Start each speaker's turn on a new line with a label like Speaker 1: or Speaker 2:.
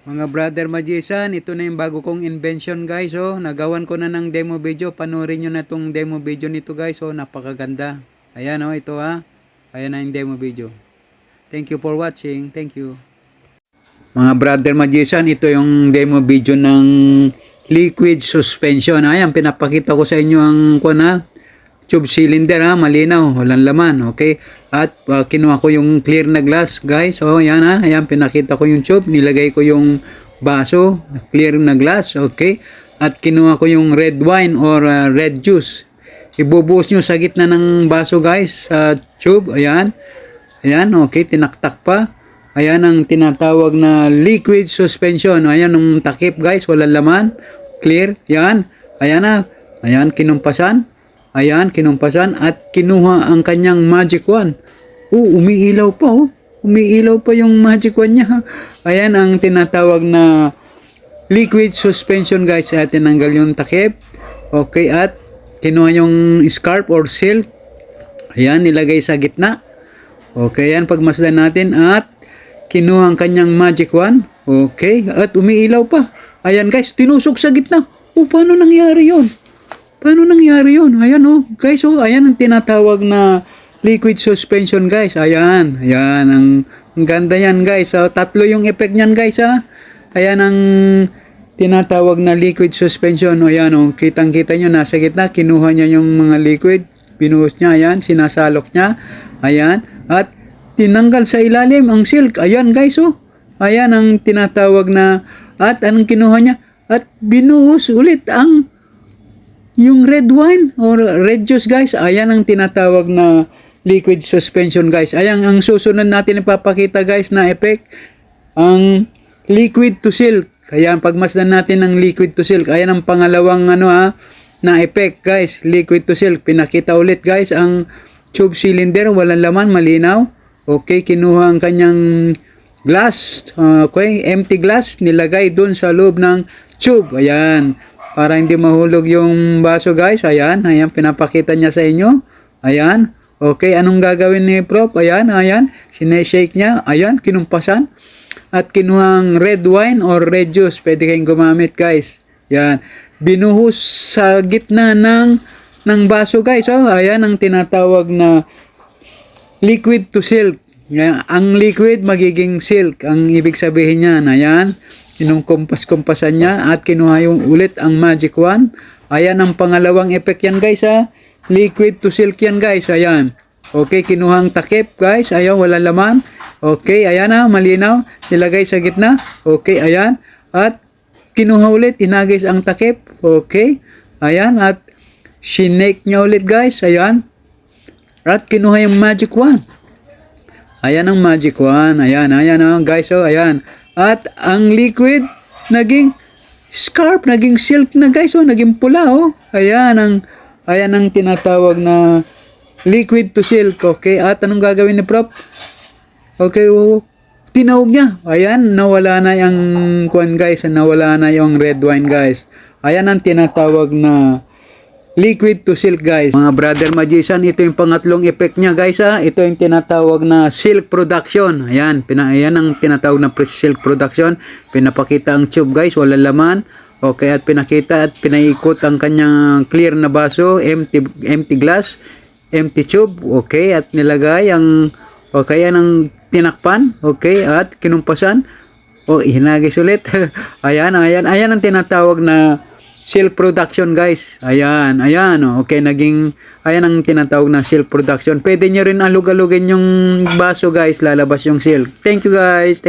Speaker 1: Mga brother magician, ito na yung bago kong invention guys. Oh, nagawan ko na ng demo video. Panoorin nyo na itong demo video nito guys. Oh, napakaganda. Ayan oh, ito ha. Ayan na yung demo video. Thank you for watching. Thank you. Mga brother magician, ito yung demo video ng liquid suspension. Ayan, pinapakita ko sa inyo ang tube cylinder ha, malinaw, walang laman, okay? At kinuha ko yung clear na glass, guys. Oh, yan ha, ayan, pinakita ko yung tube, nilagay ko yung baso, clear na glass, okay? At kinuha ko yung red wine or red juice. Ibubuhos nyo sa gitna ng baso, guys, sa tube, ayan. Ayan, okay, tinaktak pa. Ayan ang tinatawag na liquid suspension. Ayan yung takip, guys, walang laman, clear, yan. Ayan na, ayan, kinumpasan. Ayan, kinumpasan at kinuha ang kanyang magic wand. Umiilaw pa oh. Umiilaw pa yung magic wand niya. Ayan ang tinatawag na liquid suspension guys. At tinanggal yung takip. Okay, at kinuha yung scarf or silk. Ayan, nilagay sa gitna. Okay, yan pagmasdan natin at kinuha ang kanyang magic wand. Okay, at umiilaw pa. Ayan guys, tinusok sa gitna. Paano nangyari yun? Paano nangyari yun? Ayan oh, guys oh, ayan ang tinatawag na liquid suspension guys. Ayan, ayan ang ganda yan guys. So, tatlo yung effect niyan guys ha. Ayan ang tinatawag na liquid suspension. Ayan oh, kitang-kita nyo nasa gitna, kinuha niya yung mga liquid, binuhos niya, ayan, sinasalok niya. Ayan, at tinanggal sa ilalim ang silk. Ayan guys oh. Ayan ang tinatawag na, at anong kinuha niya? At binuhos ulit ang yung red wine or red juice guys. Ayan ang tinatawag na liquid suspension guys. Ayan ang susunod natin ipapakita guys na effect, ang liquid to silk. Kaya pagmasdan natin ng liquid to silk. Ayan ang pangalawang na effect guys, liquid to silk. Pinakita ulit guys ang tube cylinder, walang laman, malinaw. Okay, kinuha ang kanyang glass, okay, empty glass, nilagay dun sa loob ng tube. Ayan, para hindi mahulog yung baso guys. Ayan, ayan, pinapakita niya sa inyo. Ayan, okay, anong gagawin ni Prof? Ayan, ayan, sineshake niya. Ayan, kinumpasan. At kinuhang red wine or red juice. Pwede kayong gumamit guys. Ayan, binuhos sa gitna ng baso guys. Oh, ayan ang tinatawag na liquid to silk. Ayan, ang liquid magiging silk. Ang ibig sabihin niya, ayan, kinumpas-kumpasan niya at kinuha yung ulit ang magic wand. Ayan ang pangalawang effect yan guys ha. Liquid to silk yan guys. Ayan. Okay, kinuhang takip guys. Ayan, wala laman. Okay, ayan ha, malinaw. Nilagay sa gitna. Okay, ayan. At kinuha ulit, inagis ang takip. Okay. Ayan, at sinake niya ulit guys. Ayan. At kinuha yung magic wand. Ayan ang magic wand. Ayan, ayan guys. Oh, ayan. At ang liquid naging scarf, naging silk na guys, oh, naging pula oh. Ayan ang tinatawag na liquid to silk. Okay, at anong gagawin ni Prof? Okay, oh, tinawag niya. Ayan, nawala na yung guys, nawala na yung red wine guys. Ayan ang tinatawag na liquid to silk guys. Mga brother magician, ito yung pangatlong effect niya guys ha. Ito yung tinatawag na silk production. Ayan, ayan ang tinatawag na silk production. Pinapakita ang tube guys, wala laman. Okay, at pinakita at pinaikot ang kanyang clear na baso, empty glass, empty tube. Okay, at nilagay ang, okay, yan ang tinakpan. Okay, at kinumpasan. O, hinagis ulit. Ayan ang tinatawag na silk production guys. Ayan, ayan oh. Okay, naging, ayan ang tinatawag na silk production. Pwede nyo rin alug-alugin yung baso guys, lalabas yung silk. Thank you guys.